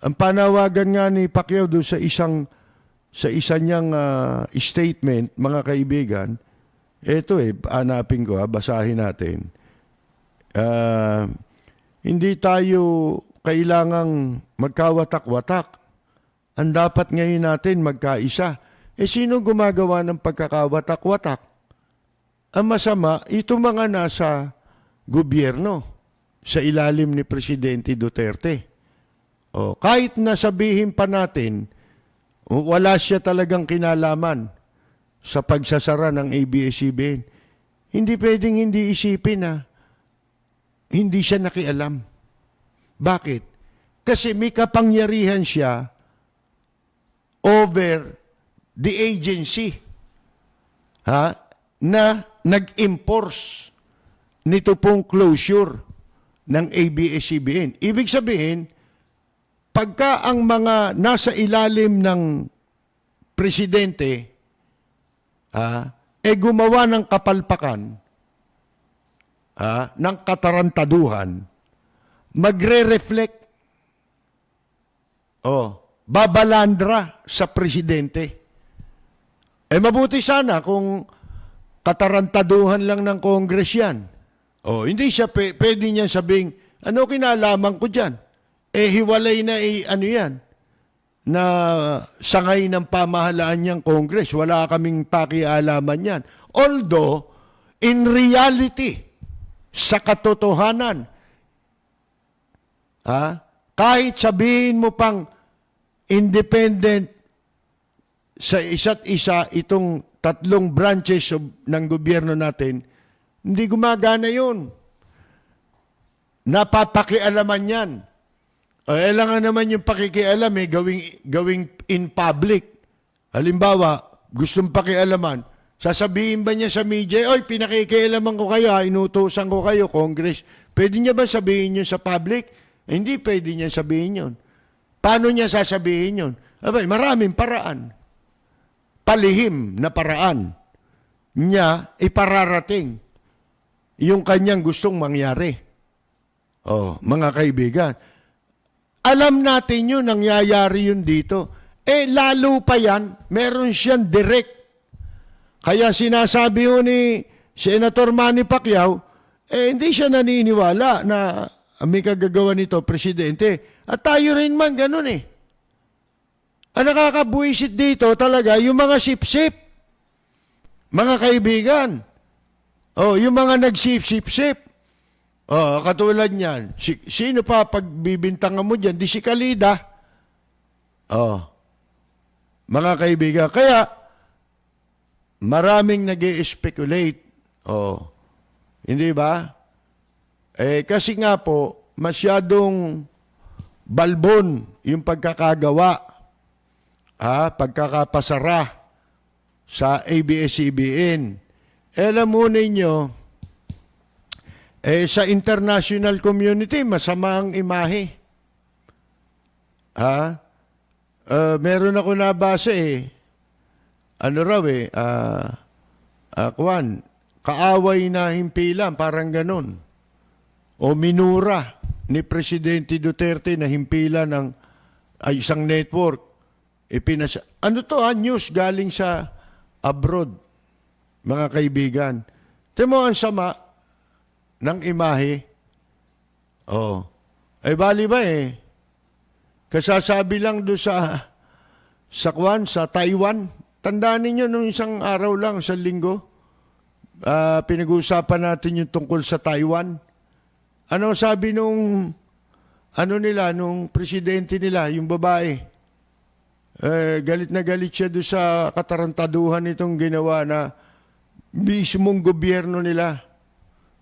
Ang panawagan nga ni Pacquiao doon sa isa niyang statement, mga kaibigan, eto hanapin ko, basahin natin. Ah, hindi tayo kailangang magkawatak-watak. Ang dapat ngayon natin magkaisa. Sino gumagawa ng pagkakawatak-watak? Ang masama, ito mga nasa gobyerno sa ilalim ni Presidente Duterte. Kahit nasabihin pa natin, wala siya talagang kinalaman sa pagsasara ng ABS-CBN. Hindi pwedeng hindi isipin na hindi siya nakialam. Bakit? Kasi may kapangyarihan siya over the agency na nag-enforce nito pong closure ng ABS-CBN. Ibig sabihin, pagka ang mga nasa ilalim ng presidente gumawa ng kapalpakan, ng katarantaduhan, magre-reflect, babalandra sa presidente. Mabuti sana kung katarantaduhan lang ng Congress yan. Hindi siya pwede niya sabing, ano kinalaman ko dyan? Hiwalay na ano yan, na sangay ng pamahalaan niyang Congress. Wala kaming pakialaman yan. Although, in reality, sa katotohanan, kahit sabihin mo pang independent sa isa't isa itong tatlong branches ng gobyerno natin, hindi gumagana yun. Napapakialaman yan. Kailangan naman yung pakikialam gawing in public. Halimbawa, gustong pakialaman, sasabihin ba niya sa media, oy, pinakikialaman ko kayo, inutusan ko kayo, Congress. Pwede niya ba sabihin yun sa public? Hindi pwede niya sabihin yun. Paano niya sasabihin yun? Maraming paraan. Palihim na paraan niya ipararating yung kanyang gustong mangyari. Mga kaibigan, alam natin yun, nangyayari yun dito. Lalo pa yan, meron siyang direct. Kaya sinasabi ho ni Senator Manny Pacquiao, hindi siya naniniwala na may kagagawa nito, Presidente. At tayo rin man, ganun Ang nakakabuisit dito talaga, yung mga sip-sip. Mga kaibigan. Yung mga nag-sip-sip-sip. Katulad niyan. Sino pa pagbibintangan mo dyan? Di si Kalida. Mga kaibigan. Kaya, maraming nag-i-speculate. Hindi ba? Kasi nga po, masyadong balbon yung pagkakagawa, pagkakapasara sa ABS-CBN. Alam mo ninyo, sa international community, masama ang imahe. Meron ako nabasa kaaway na himpilan, parang ganun. O minura ni Presidente Duterte na himpilan ng isang network. News galing sa abroad, mga kaibigan. Temo ang sama ng imahe. Bali ba kasasabi lang doon sa Taiwan. Tandaan ninyo nung isang araw lang, sa linggo, pinag-uusapan natin yung tungkol sa Taiwan. Ano sabi nung presidente nila, yung babae? Galit na galit siya doon sa katarantaduhan itong ginawa na mismong gobyerno nila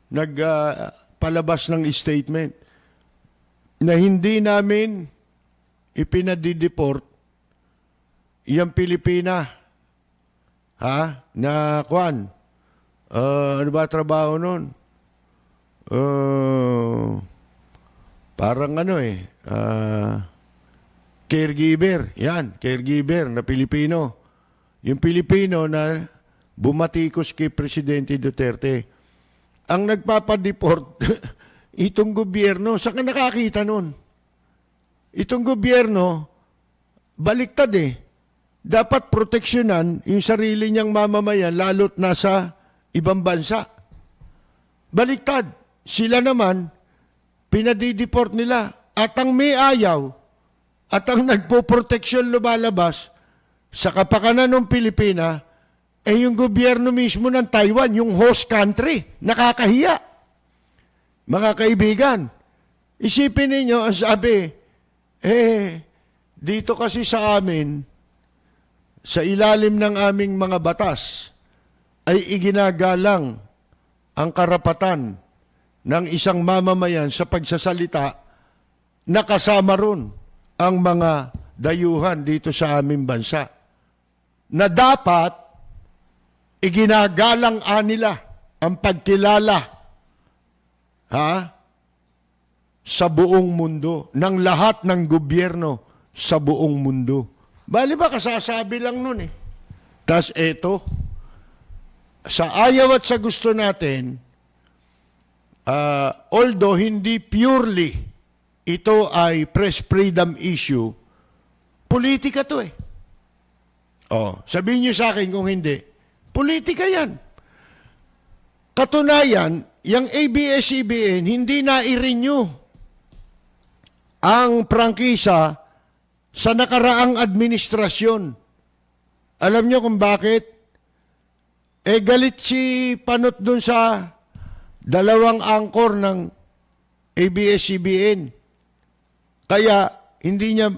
nagpalabas ng statement na hindi namin ipinadideport yung Pilipina na ano ba trabaho nun? Parang caregiver. Yan, caregiver na Pilipino. Yung Pilipino na bumatikos kay Presidente Duterte. Ang nagpapadeport, itong gobyerno, saan ka nakakita nun? itong gobyerno, baliktad eh. Dapat proteksyonan yung sarili niyang mamamayan lalo't nasa ibang bansa. Baliktad. Sila naman, pinadideport nila. At ang may ayaw, at ang nagpo-proteksyon lumalabas sa kapakanan ng Pilipina, eh yung gobyerno mismo ng Taiwan, yung host country. Nakakahiya. Mga kaibigan, isipin ninyo, ang sabi, dito kasi sa amin, sa ilalim ng aming mga batas, ay iginagalang ang karapatan ng isang mamamayan sa pagsasalita na kasama ron ang mga dayuhan dito sa aming bansa. Na dapat iginagalang nila ang pagkilala sa buong mundo, ng lahat ng gobyerno sa buong mundo. Bali ba, kasasabi lang nun eh. Tas eto, sa ayaw at sa gusto natin, although hindi purely ito ay press freedom issue, politika to eh. Sabihin niyo sa akin kung hindi, politika yan. Katunayan, yung ABS-CBN hindi na-i-renew ang prangkisa sa nakaraang administrasyon. Alam niyo kung bakit? Galit si Panot dun sa dalawang angkor ng ABS-CBN. Kaya hindi niya,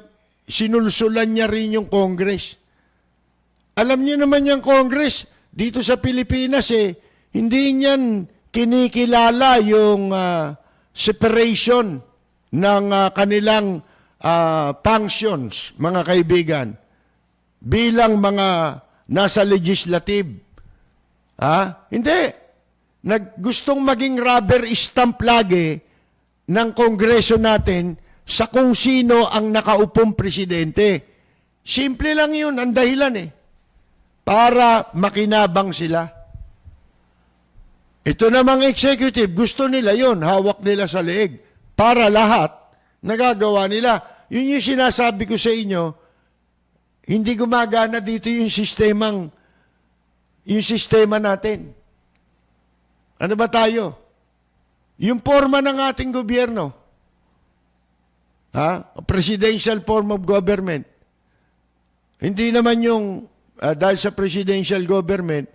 sinulsulan niya rin yung Congress. Alam niyo naman yung Congress, dito sa Pilipinas hindi niyan kinikilala yung separation ng kanilang functions, mga kaibigan, bilang mga nasa legislative. Hindi. Gustong maging rubber stamp lagi ng Kongreso natin sa kung sino ang nakaupong presidente. Simple lang yun, ang dahilan para makinabang sila. Ito namang executive, gusto nila yon, hawak nila sa leeg. Para lahat, nagagawa nila. Yun yung sinasabi ko sa inyo, hindi gumagana dito yung sistema natin. Ano ba tayo? Yung forma ng ating gobyerno, presidential form of government. Hindi naman yung dahil sa presidential government,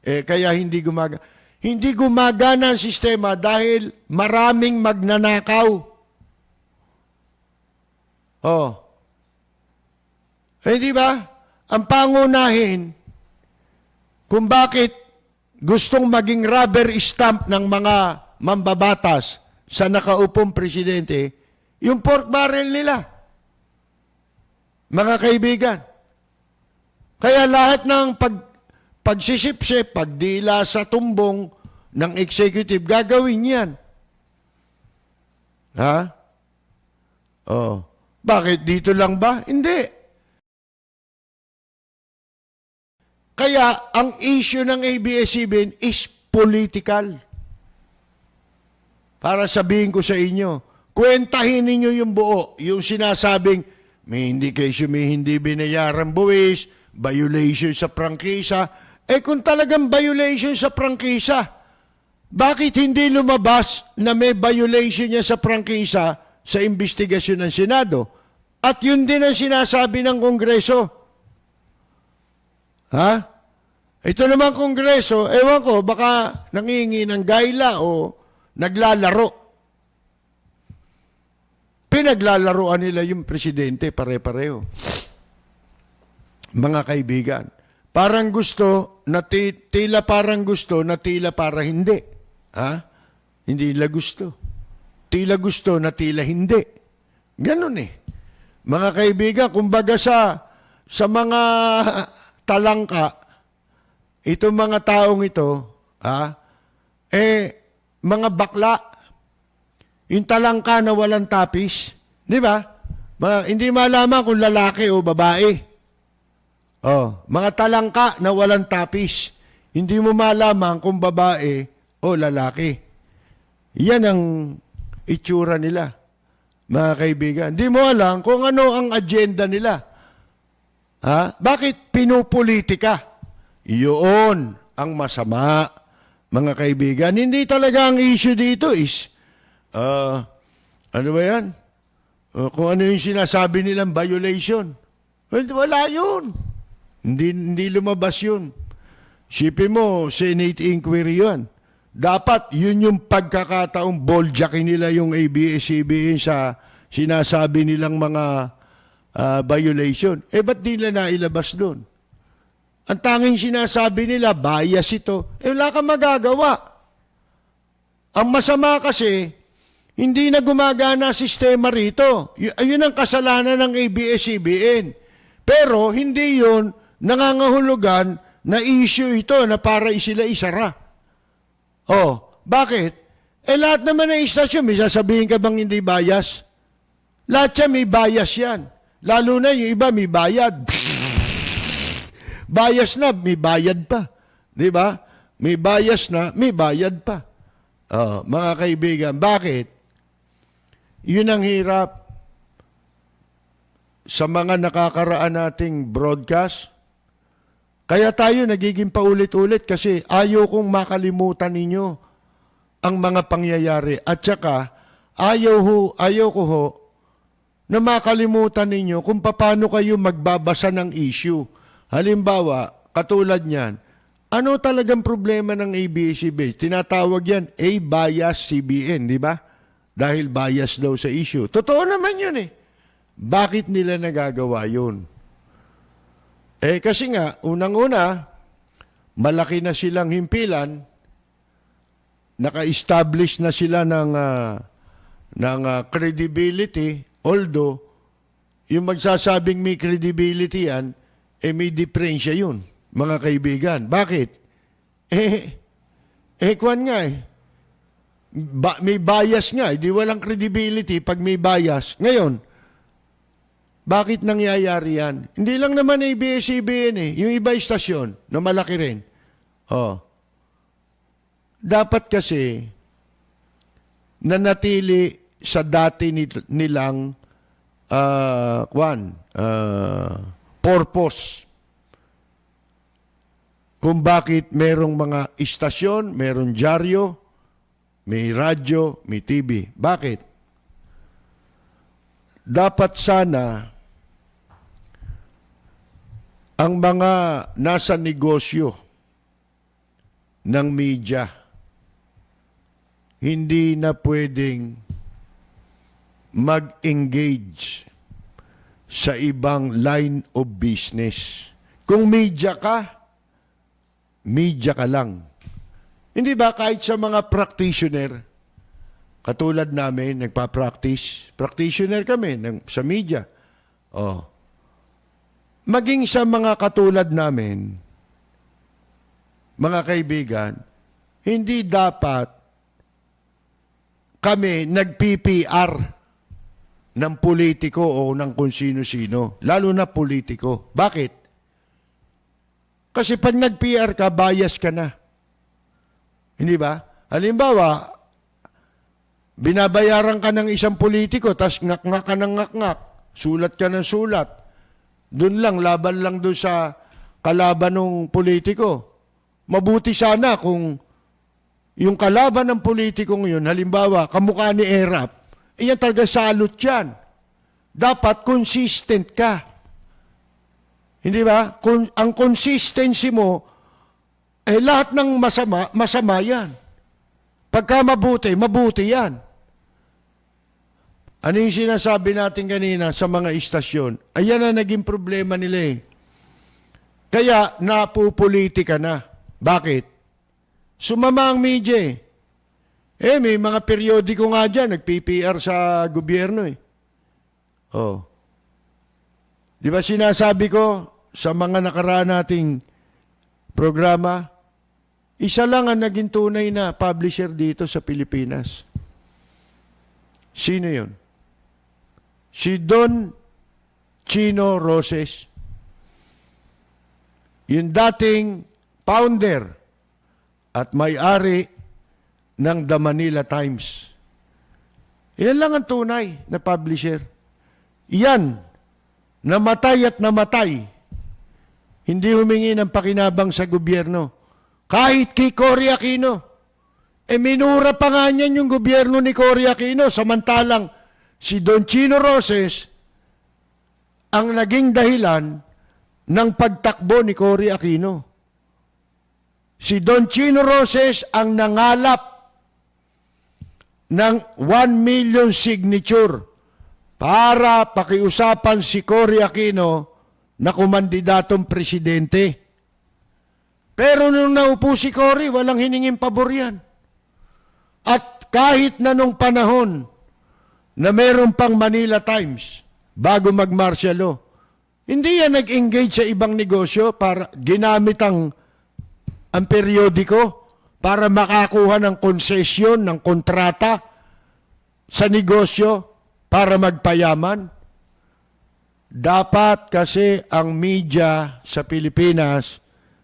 kaya hindi gumagana. Hindi gumagana ang sistema dahil maraming magnanakaw. Di ba? Ang pangunahin, kung bakit gustong maging rubber stamp ng mga mambabatas sa nakaupong presidente, yung pork barrel nila. Mga kaibigan. Kaya lahat ng pagsisipsip, pagdila sa tumbong ng executive, gagawin yan. Bakit? Dito lang ba? Hindi. Kaya, ang issue ng ABS-CBN is political. Para sabihin ko sa inyo, kwentahin ninyo yung buo, yung sinasabing, may hindi binayaran buwis, violation sa prangkisa. Kung talagang violation sa prangkisa, bakit hindi lumabas na may violation niya sa prangkisa sa investigasyon ng Senado? At yun din ang sinasabi ng Kongreso. Ito naman Kongreso, ewan ko, baka nangingi ng gaila o naglalaro. Pinaglalaroan nila yung presidente, pare-pareho. Mga kaibigan, parang gusto, tila parang gusto, na tila para hindi. Hindi nila gusto. Tila gusto, na tila hindi. Ganun Mga kaibigan, kumbaga sa mga talangka, itong mga taong ito, mga bakla, yung talangka na walang tapis, di ba? Hindi malaman kung lalaki o babae. Mga talangka na walang tapis, hindi mo malaman kung babae o lalaki. Yan ang itsura nila. mga kaibigan. Di mo alam kung ano ang agenda nila. Ha? Bakit pinupolitika? Iyon ang masama, mga kaibigan. Hindi talaga ang issue dito is, ano ba yan? Kung ano yung sinasabi nilang violation. Well, wala yun. Hindi lumabas yun. Sipin mo, Senate inquiry yun. Dapat yun yung pagkakataong boljacking nila yung ABS-CBN sa sinasabi nilang mga violation. Ba't di nila nailabas doon? Ang tanging sinasabi nila, bias ito. Wala kang magagawa. Ang masama kasi, hindi na gumagana sistema rito. Yun ang kasalanan ng ABS-CBN. Pero hindi yun nangangahulugan na issue ito na para sila isara. Bakit? Lahat naman ng istasyon, may sasabihin ka bang hindi bias? Lahat yan may bias yan. Lalo na yung iba may bayad. Bias na, may bayad pa. Di ba? May bias na, may bayad pa. Mga kaibigan, bakit? Yun ang hirap sa mga nakakaraan nating broadcast. Kaya tayo nagiging paulit-ulit kasi ayaw kong makalimutan ninyo ang mga pangyayari. At saka, ayaw ko ho na makalimutan ninyo kung paano kayo magbabasa ng issue. Halimbawa, katulad niyan, ano talagang problema ng ABS-CBN? Tinatawag yan A-bias-CBN, di ba? Dahil bias daw sa issue. Totoo naman yun eh. Bakit nila nagagawa yun? Kasi nga, unang-una, malaki na silang himpilan, naka-establish na sila ng credibility, although, yung magsasabing may credibility yan, may diferensya yun, mga kaibigan. Bakit? Kwan nga eh. May bias nga, di walang credibility pag may bias. Ngayon, bakit nangyayari yan? Hindi lang naman ABS-CBN eh. Yung iba istasyon na malaki rin. Dapat kasi nanatili sa dati nilang purpose. Kung bakit merong mga istasyon, merong dyaryo, may radyo, may TV. Bakit? Dapat sana ang mga nasa negosyo ng media hindi na pwedeng mag-engage sa ibang line of business. Kung media ka lang. Hindi ba kahit sa mga practitioner, katulad namin, nagpa-practice, practitioner kami sa media. Maging sa mga katulad namin, mga kaibigan, hindi dapat kami nag-PPR ng politiko o ng kung sino-sino, lalo na politiko. Bakit? Kasi pag nag-PR ka, bias ka na. Hindi ba? Halimbawa, binabayaran ka ng isang politiko, tas ngak-ngak ka ng ngak-ngak, sulat ka ng sulat. Doon lang, laban lang doon sa kalaban ng politiko. Mabuti sana kung yung kalaban ng politikong yun, halimbawa, kamukha ni Erap, yan talaga salot yan. Dapat consistent ka. Hindi ba? Ang consistency mo, lahat ng masama yan. Pagka mabuti, mabuti yan. Ano yung sinasabi natin kanina sa mga istasyon? Ayan na naging problema nila eh. Kaya napupolitika na. Bakit? Sumama ang media eh. May mga periodiko nga dyan, nag-PPR sa gobyerno eh. Di ba sinasabi ko sa mga nakaraan nating programa, isa lang ang naging tunay na publisher dito sa Pilipinas. Sino yun? Si Don Chino Roses. Yung dating founder at may-ari ng The Manila Times. Yan lang ang tunay na publisher. Yan, namatay at namatay. Hindi humingi ng pakinabang sa gobyerno. Kahit kay Cory Aquino. Minura pa nga niyan yung gobyerno ni Cory Aquino. Samantalang si Don Chino Roses ang naging dahilan ng pagtakbo ni Cory Aquino. Si Don Chino Roses ang nangalap ng 1 million signature para pakiusapan si Cory Aquino na kumandidatong presidente. Pero nung naupo si Cory, walang hiningin pabor yan. At kahit na nung panahon na meron pang Manila Times bago mag-martial law, hindi yan nag-engage sa ibang negosyo para ginamit ang periodiko para makakuha ng konsesyon, ng kontrata sa negosyo para magpayaman. Dapat kasi ang media sa Pilipinas,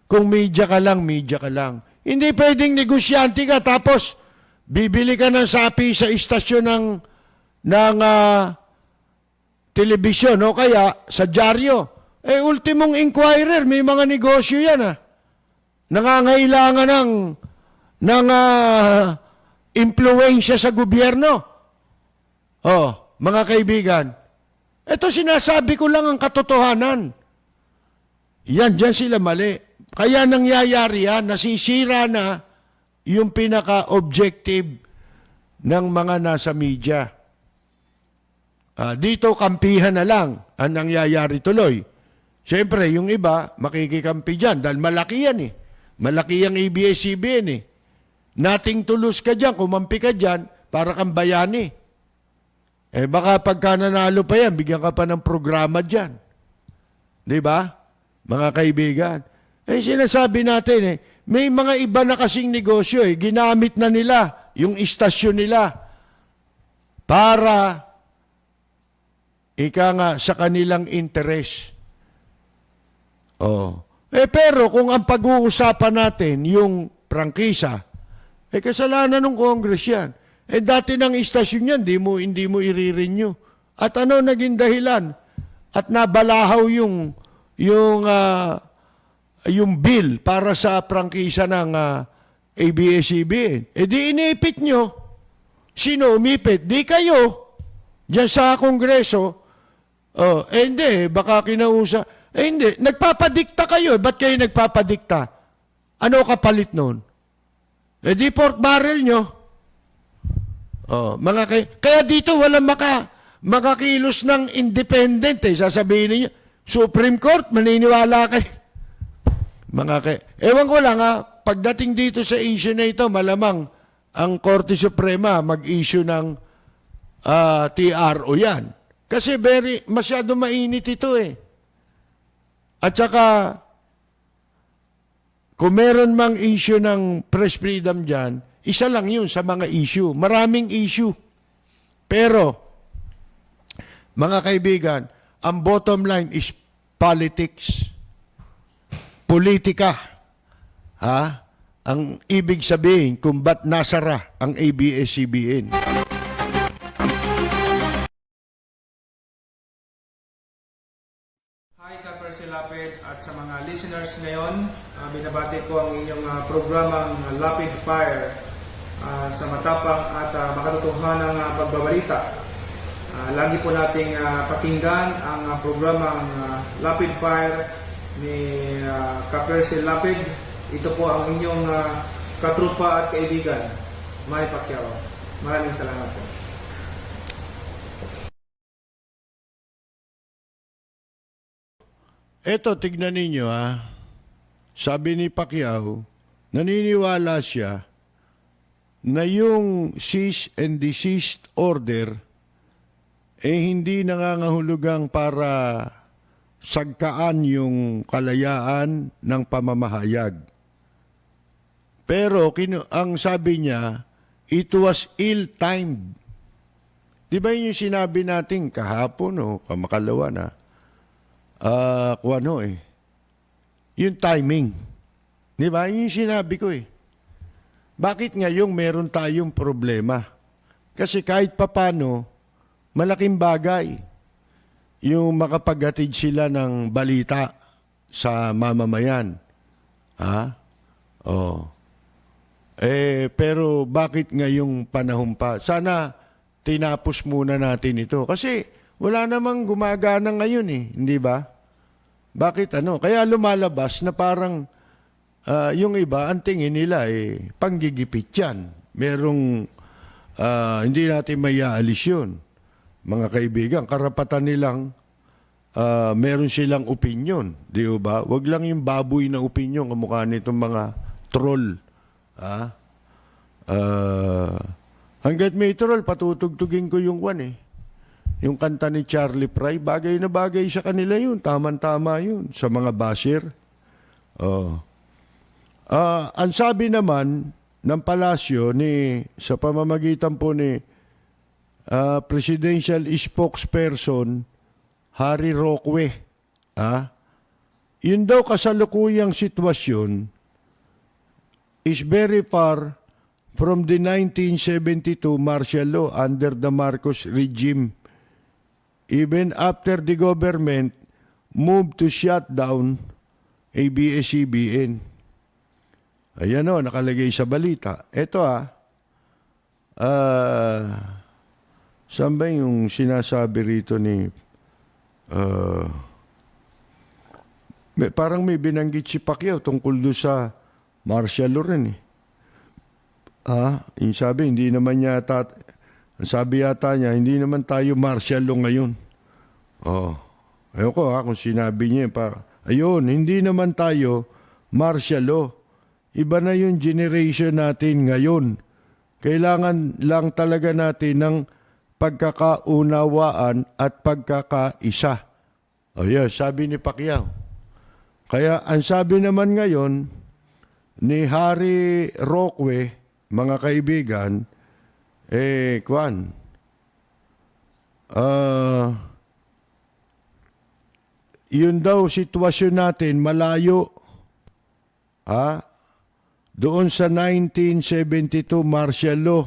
kung media ka lang, media ka lang. Hindi pwedeng negosyante ka tapos bibili ka ng sapi sa istasyon ng telebisyon o kaya sa dyaryo. Ultimong inquirer, may mga negosyo yan nangangailangan ng impluensya sa gobyerno. Mga kaibigan, ito sinasabi ko lang ang katotohanan. Diyan sila mali. Kaya nangyayari yan, nasisira na yung pinaka-objective ng mga nasa media. Dito, kampihan na lang ang nangyayari tuloy. Siyempre, yung iba, makikikampi dyan dahil malaki yan eh. Malaki ang ABS-CBN eh. Nating tulos ka dyan, kumampi ka dyan, para kang bayani. Baka pagka nanalo pa yan, bigyan ka pa ng programa dyan. Di ba? Mga kaibigan. Sinasabi natin may mga iba na kasing negosyo ginamit na nila yung istasyon nila para ika nga sa kanilang interes. Pero kung ang pag-uusapan natin yung prangkisa, kasalanan ng Congress yan. Dati ng istasyon yan, hindi mo i-renew. At ano naging dahilan? At nabalahaw yung bill para sa prangkisa ng ABS-CBN. Di inipit nyo. Sino umipit? Di kayo. Diyan sa Kongreso. Hindi. Baka kinausa. Hindi. Nagpapadikta kayo. Ba't kayo nagpapadikta? Ano kapalit nun? Di pork barrel nyo. Kaya dito walang makakilos ng independent. Sasabihin niyo, Supreme Court, maniniwala kayo. Ewan ko lang pagdating dito sa issue na ito, malamang ang Korte Suprema mag-issue ng TRO yan. Kasi masyado mainit ito At saka, kung meron mang issue ng press freedom dyan, isa lang yun sa mga issue. Maraming issue. Pero, mga kaibigan, ang bottom line is politics. Politika. Ang ibig sabihin kung ba't nasara ang ABS-CBN. Hi, Ka-Percy Lapid at sa mga listeners ngayon, binabati ko ang inyong programang Lapid Fire sa matapang at makatotohanang pagbabalita. Lagi po nating pakinggan ang programang Lapid Fire ni Ka-Percy Lapid. Ito po ang inyong katrupa at kaibigan, Manny Pacquiao. Maraming salamat po. Eto, tignan ninyo Sabi ni Pacquiao, naniniwala siya na yung cease and desist order hindi nangangahulugang para sagkaan yung kalayaan ng pamamahayag. Pero ang sabi niya, it was ill-timed. Di ba yung sinabi natin kahapon o kamakalawa na? Yung timing. Di ba? Yung sinabi ko Bakit ngayong meron tayong problema? Kasi kahit papano, malaking bagay yung makapaghatid sila ng balita sa mamamayan. Ha? Oh. Pero bakit ngayong panahon pa? Sana tinapos muna natin ito. Kasi wala namang gumagana ngayon hindi ba? Bakit ano? Kaya lumalabas na parang yung iba, ang tingin nila panggigipit yan. Merong hindi natin mayaalis yun. Mga kaibigan, karapatan nilang meron silang opinion, di ba? Wag lang yung baboy na opinion kamukha nitong mga troll. Hanggat may troll, patutugtugin ko yung yung kanta ni Charlie Fry, bagay na bagay sa kanila yun. Tama-tama yun sa mga basher. Ang sabi naman ng palasyo sa pamamagitan po ni presidential spokesperson Harry Roque, yun daw kasalukuyang sitwasyon is very far from the 1972 martial law under the Marcos regime, even after the government moved to shut down ABS-CBN. Ayan nakalagay sa balita. Ito saan ba yung sinasabi rito ni parang may binanggit si Pacquiao tungkol doon sa martial law rin yung sabi, hindi naman yata, sabi yata niya, hindi naman tayo martial law ngayon. Ayun ko kung sinabi niya ayun, hindi naman tayo martial law. Iba na yung generation natin ngayon. Kailangan lang talaga natin ng pagkakaunawaan at pagkakaisa. Sabi ni Pacquiao. Kaya ang sabi naman ngayon ni Harry Roque, mga kaibigan, yun daw sitwasyon natin malayo doon sa 1972 martial law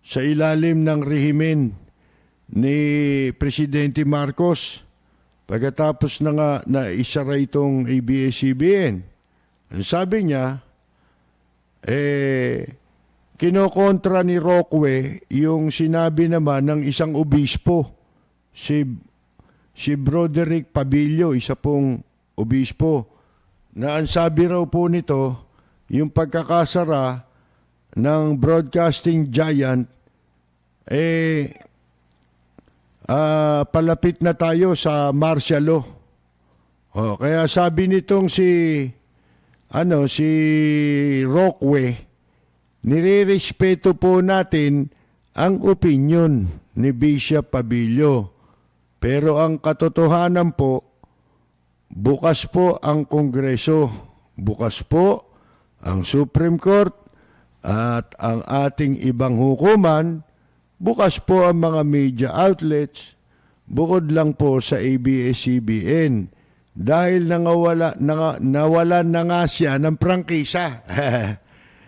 sa ilalim ng rehimen ni Presidente Marcos pagkatapos na isara itong ABS-CBN. Ang sabi niya, kinokontra ni Roque yung sinabi naman ng isang obispo, si Broderick Pabilio, isa pong obispo, na ang sabi raw po nito, yung pagkakasara ng broadcasting giant, palapit na tayo sa martial law. Kaya sabi nitong si Roque, nire-respeto po natin ang opinion ni Bishop Pabilio. Pero ang katotohanan po, bukas po ang Kongreso, bukas po ang Supreme Court at ang ating ibang hukuman, bukas po ang mga media outlets, bukod lang po sa ABS-CBN. Dahil nawalan na nga siya ng prangkisa.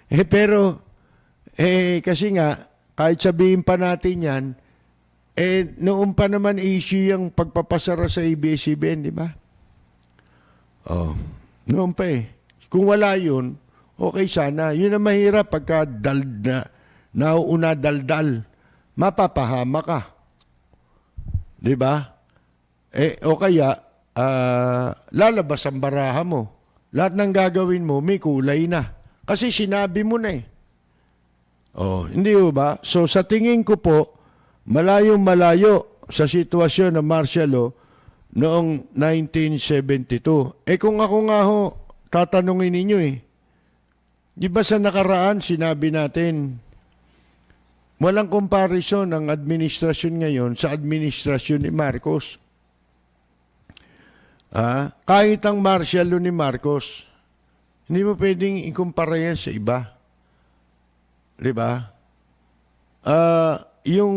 Pero, kasi nga, kahit sabihin pa natin yan, noon pa naman issue yung pagpapasara sa ABS-CBN, di ba? Noon pa Kung wala yun, okay sana. Yun ang mahirap pagka nauuna daldal. Mapapahama ka. Di ba? O kaya, lalabas ang baraha mo. Lahat ng gagawin mo, may kulay na. Kasi sinabi mo na hindi ba? So sa tingin ko po, malayong malayo sa sitwasyon ng martial law noong 1972. Kung ako nga tatanungin ninyo di ba sa nakaraan sinabi natin, walang comparison ang administrasyon ngayon sa administrasyon ni Marcos. Kahit ang martial law ni Marcos, hindi mo pwedeng ikumpara yan sa iba. Di ba? Yung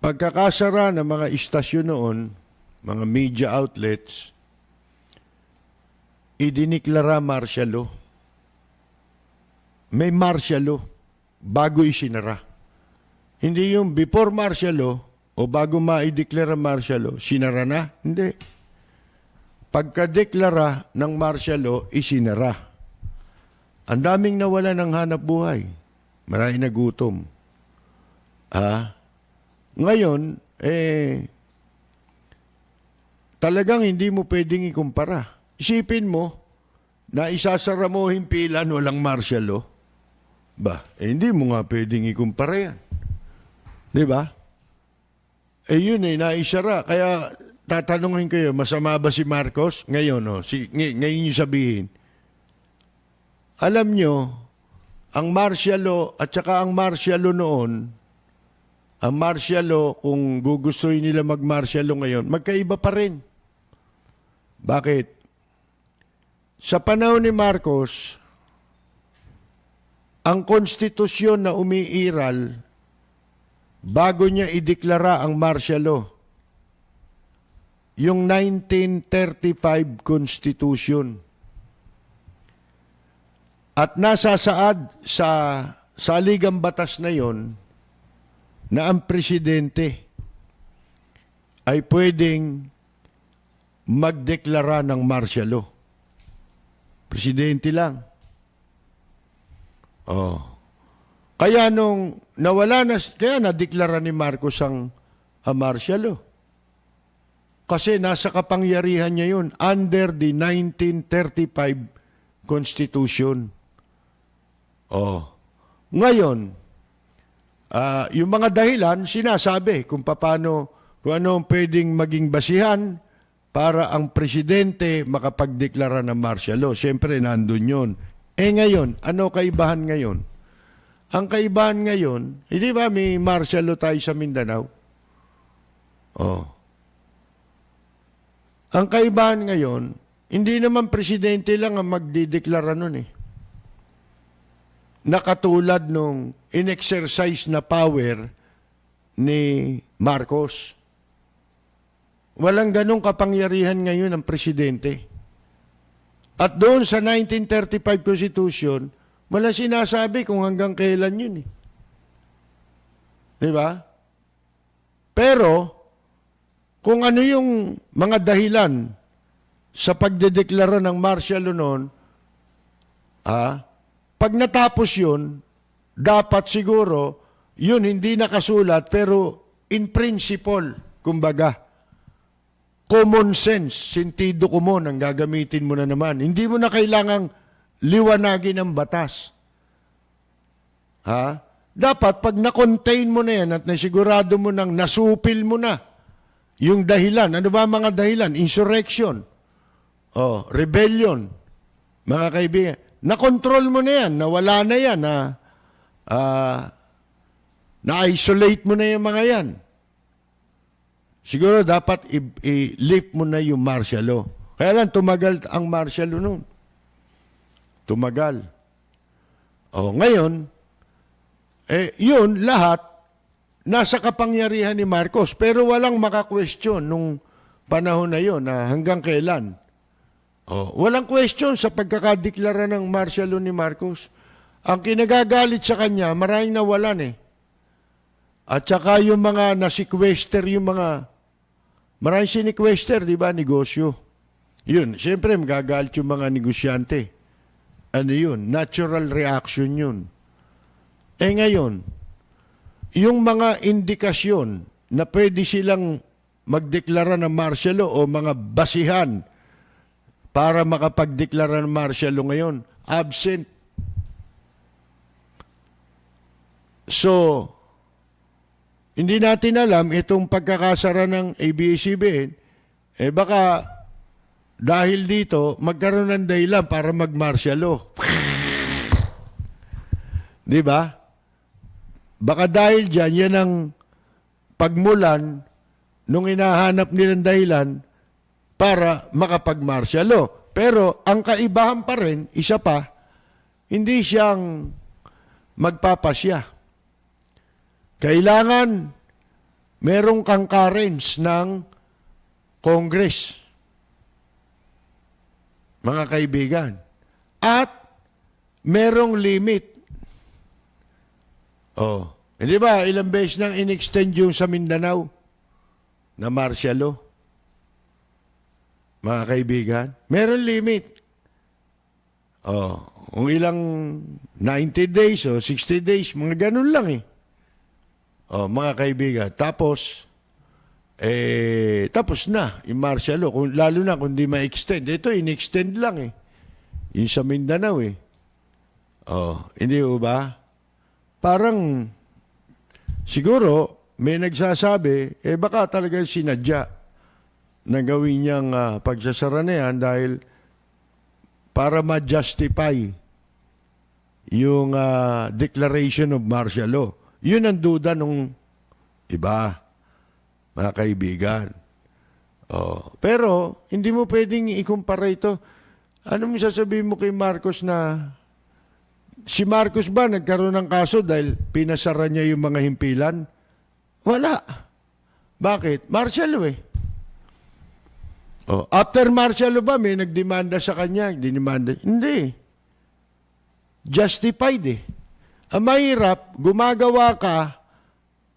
pagkakasara ng mga istasyon noon, mga media outlets, idiniklara martial law. May martial law bago isinara. Hindi yung before martial law o bago ma-declare ang martial law, sinara na. Hindi. Pagka-deklara ng martial law, isinara. Ang daming nawala ng hanap buhay. Marami na gutom. Ngayon, talagang hindi mo pwedeng ikumpara. Isipin mo na isasara mo himpilan walang martial law. Hindi mo nga pwedeng ikumpara yan. Di ba? Yun naisara. Kaya tatanungin kayo, masama ba si Marcos? Ngayon, ngayon nyo sabihin. Alam nyo, ang martial law at saka ang martial law noon, ang martial law, kung gugustuhin nila mag-martial law ngayon, magkaiba pa rin. Bakit? Sa panahon ni Marcos, ang konstitusyon na umiiral bago niya ideklara ang martial law, yung 1935 Constitution. At nasasaad sa saligang batas na yon na ang presidente ay pwedeng magdeklara ng martial law. Presidente lang. Kaya nung nawala na, kaya nadeklara ni Marcos ang martial law. Kasi nasa kapangyarihan niya yun under the 1935 Constitution. Ngayon, yung mga dahilan, sinasabi kung paano, kung ano ang pwedeng maging basihan para ang presidente makapagdeklara ng martial law. Siyempre, nandun yun. Ngayon, ano kaibahan ngayon? Ang kaibahan ngayon, hindi ba may martial law tayo sa Mindanao? Ang kaibahan ngayon, hindi naman presidente lang ang magdideklara nun Nakatulad nung in-exercise na power ni Marcos. Walang ganong kapangyarihan ngayon ang presidente. At doon sa 1935 Constitution, wala sinasabi kung hanggang kailan yun Di ba? Pero, kung ano yung mga dahilan sa pagdedeklara ng martial law noon, pag natapos yun, dapat siguro, yun hindi nakasulat, pero in principle, kumbaga, common sense, sentido común ang gagamitin mo na naman. Hindi mo na kailangang liwanagin ang batas. Dapat, pag na-contain mo na yan at nasigurado mo nang nasupil mo na yung dahilan. Ano ba mga dahilan? Insurrection. Rebellion. Mga kaibigan. Na-control mo na yan. Nawala na yan. Na-isolate mo na yung mga yan. Siguro dapat i-lift mo na yung martial law. Kaya lang, tumagal ang martial law noon. Tumagal. Ngayon, yun lahat nasa kapangyarihan ni Marcos. Pero walang maka-question nung panahon na yun na hanggang kailan. Walang question sa pagkakadeklara ng martial law ni Marcos. Ang kinagagalit sa kanya, maraming nawalan At saka yung mga na-sequester, maraming sinequester, di ba, negosyo. Yun, siyempre magagalit yung mga negosyante. Ano yun? Natural reaction yun. Ngayon, yung mga indikasyon na pwede silang magdeklara ng martial law o mga basihan para makapagdeklara ng martial law ngayon, absent. So, hindi natin alam itong pagkakasara ng ABS-CBN, baka dahil dito, magkaroon ng dahilan para mag-martial law. Di ba? Baka dahil dyan, yan ang pagmulan nung hinahanap nilang dahilan para makapag-martial law. Pero ang kaibahan pa rin, isa pa, hindi siyang magpapasya. Kailangan merong concurrence ng Congress, mga kaibigan. At merong limit. Di ba, ilang beses nang in-extend yung sa Mindanao na martial law? Mga kaibigan, meron limit. Kung ilang 90 days o 60 days, mga ganun lang eh. Mga kaibigan, tapos na yung martial law. Lalo na kung di ma-extend. Ito, in-extend lang eh. Yung sa Mindanao eh. Hindi ba? Parang, siguro, may nagsasabi, baka talaga sinadya na gawin niyang pagsasara na yan dahil para ma-justify yung declaration of martial law. Yun ang duda nung iba, mga kaibigan. Pero, hindi mo pwedeng ikumpara ito. Ano mo sasabihin mo kay Marcos na si Marcos ba nagkaroon ng kaso dahil pinasara niya yung mga himpilan? Wala. Bakit? Martial law eh. After martial law ba may nagdemanda sa kanya? Hindi. Justified eh. Ang mahirap, gumagawa ka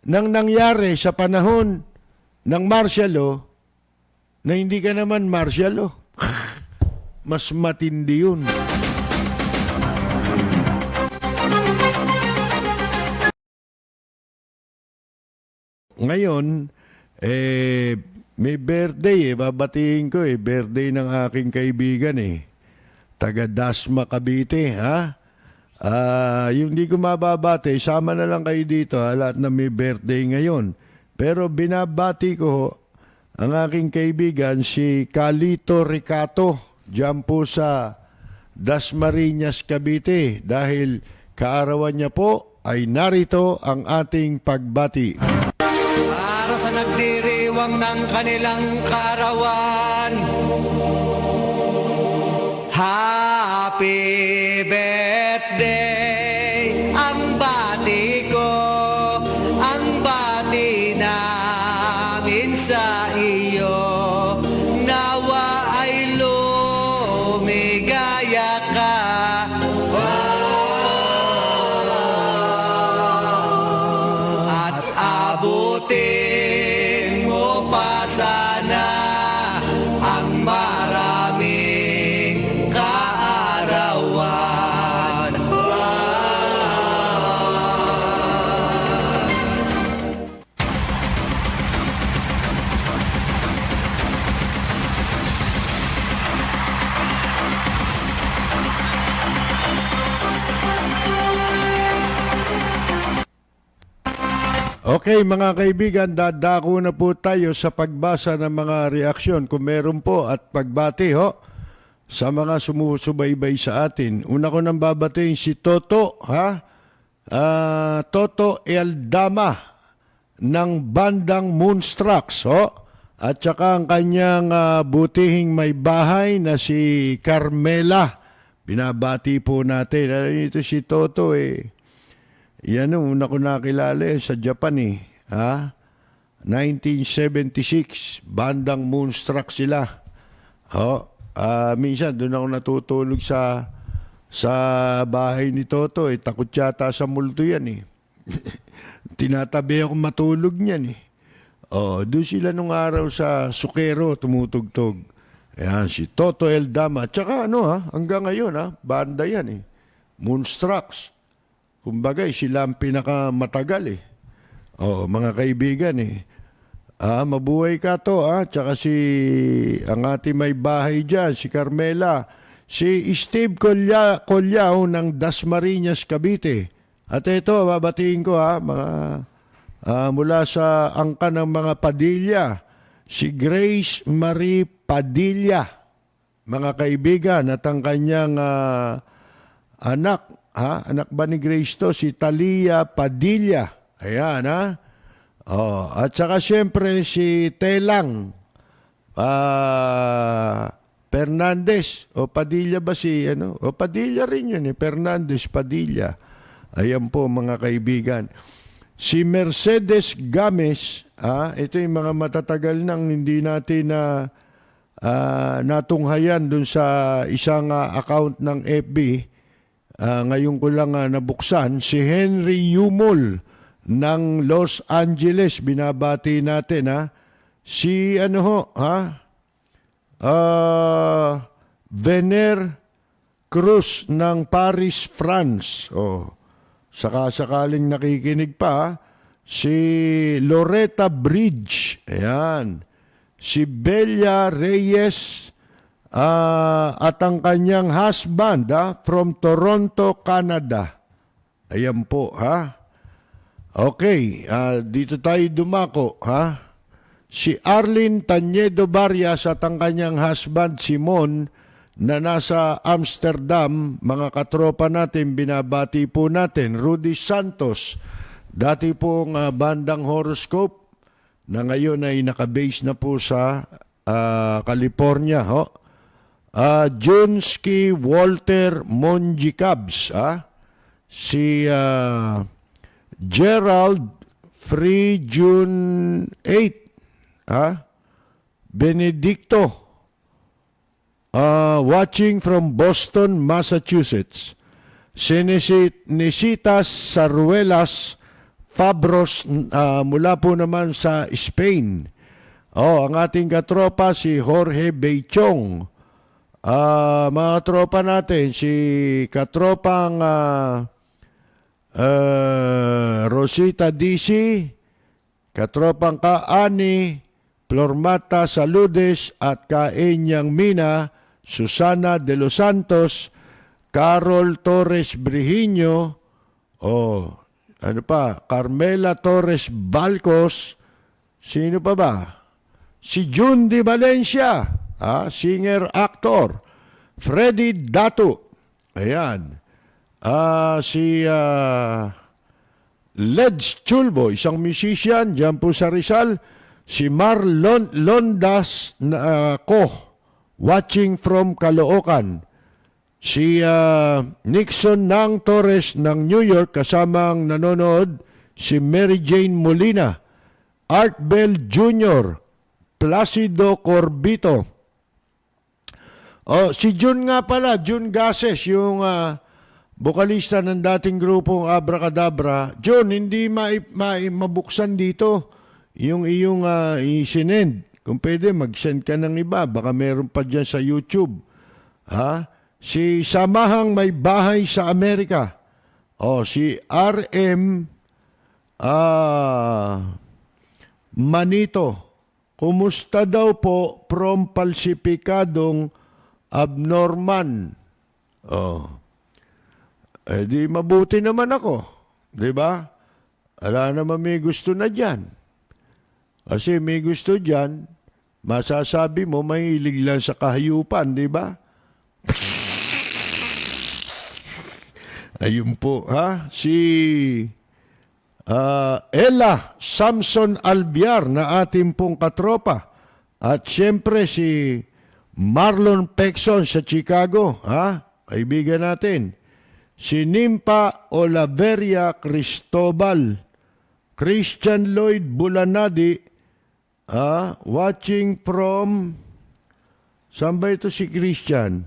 ng nangyari sa panahon ng martial law na hindi ka naman martial law. Mas matindi yun. Ngayon, may birthday babatiin ko birthday ng aking kaibigan taga Dasma, Cavite, ha? Yung di ko mababati, sama na lang kayo dito, lahat na may birthday ngayon. Pero binabati ko ang aking kaibigan, si Calito Ricato, dyan po sa Dasmariñas, Cavite. Dahil kaarawan niya po, ay narito ang ating pagbati. Para sa nagdiriwang ng kanilang karawan, Happy birthday, ang bati ko, ang bati namin sa iyo. Nawa ay lumigaya ka. At abutin mo pa sana ang maraming kaarawan. Okay, mga kaibigan, dadako na po tayo sa pagbasa ng mga reaksyon kung meron po at pagbati sa mga sumusubaybay sa atin. Una ko nang babatiin si Toto, Toto Eldama ng bandang Moonstrucks, at saka ang kanyang butihing may bahay na si Carmela. Binabati po natin. Ito si Toto Yan una ko nakilala sa Japan 1976, bandang Moonstruck sila. Minsan doon ako natutulog sa bahay ni Toto takot yata sa multo yan Tinatabi ako matulog niyan doon sila nung araw sa Sukero tumutugtog. Ayan, si Toto Eldama. Tsaka hanggang ngayon banda yan Moonstrucks. Kumbaga, sila ang pinakamatagal mga kaibigan mabuhay ka to Tsaka ang ating may bahay dyan, si Carmela. Si Steve Colyao ng Dasmariñas, Cavite. At ito, babatiin ko mga mula sa angka ng mga Padilla. Si Grace Marie Padilla, mga kaibigan, at ang kanyang anak, anak ba ni Grace to? Si Talia Padilla. Ayan, at saka siyempre si Telang Fernandez. Padilla ba si, Padilla rin yun Fernandez Padilla. Ayan po, mga kaibigan. Si Mercedes Games, ito yung mga matatagal nang hindi natin natunghayan dun sa isang account ng FB. Ngayon ko lang nabuksan, si Henry Yumol ng Los Angeles, binabati natin, ha? Si ano ho, ha? Vener Cruz ng Paris, France. Oh, saka-sakaling nakikinig pa, ha? Si Loretta Bridge, ayan. Si Belia Reyes, at ang kanyang husband, from Toronto, Canada. Ayan po, ha? Okay, dito tayo dumako, ha? Si Arlene Tanyedo Barrias at ang kanyang husband, Simon, na nasa Amsterdam, mga katropa natin, binabati po natin. Rudy Santos, dati pong bandang horoscope, na ngayon ay nakabase na po sa California, ho? Junski Walter Monjicabs, si Gerald Free June 8, Benedicto, watching from Boston, Massachusetts. Si Nisitas Saruelas Fabros, mula po naman sa Spain. Ang ating katropa si Jorge Beichong. Mga tropa natin, si katropang Rosita DC, katropang Kaani, Flormata Saludes at Kaenyang Mina, Susana de los Santos, Carol Torres Brihiño, ano pa, Carmela Torres Balcos, sino pa ba? Si June Di Valencia, singer-actor. Freddy Dato, ayan. Si Leds Chulbo, isang musician, dyan po sa Rizal. Si Marlon Londas watching from Caloocan. Si Nixon Nang Torres ng New York, kasamang nanonood si Mary Jane Molina, Art Bell Jr., Placido Corbito. Si June nga pala, June Gases, yung bokalista ng dating grupong Abracadabra. June, hindi mabuksan dito yung iyong isinend. Kung pwede, mag-send ka ng iba. Baka meron pa dyan sa YouTube. Si Samahang May Bahay sa Amerika. Si RM Manito. Kumusta daw po from Palsipikadong Abnorman? Di mabuti naman ako. Di ba? Ala naman may gusto na dyan. Kasi may gusto dyan, masasabi mo, mahilig lang sa kahayupan, di ba? Ayun po, si Ella Samson Albiar na ating pong katropa. At siyempre si Marlon Pexon sa Chicago, kaibigan natin. Si Nimpa Olaveria Cristobal, Christian Lloyd Bulanadi, watching from, saan ba ito si Christian?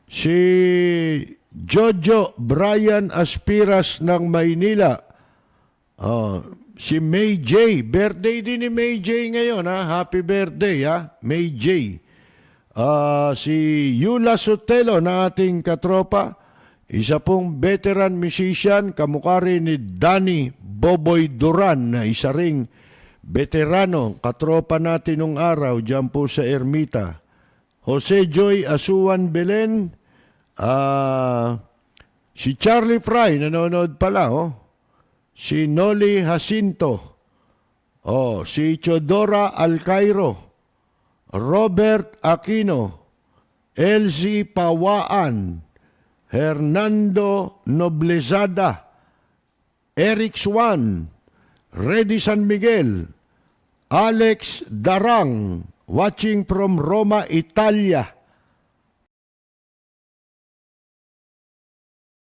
Si Jojo Brian Aspiras ng Maynila. Si May J. Birthday din ni May J ngayon, Happy birthday, May J. Si Yula Sotelo na ating katropa, isa pong veteran musician, kamukha rin ni Danny Boboy Duran na isa ring veterano, katropa natin nung araw dyan po sa Ermita. Jose Joy Asuan Belen, si Charlie Fry, nanonood pala, si Noli Jacinto, si Chodora Alcairo, Robert Aquino, Elsie Pawaan, Hernando Noblezada, Eric Swan, Reddy San Miguel, Alex Darang, watching from Roma, Italia.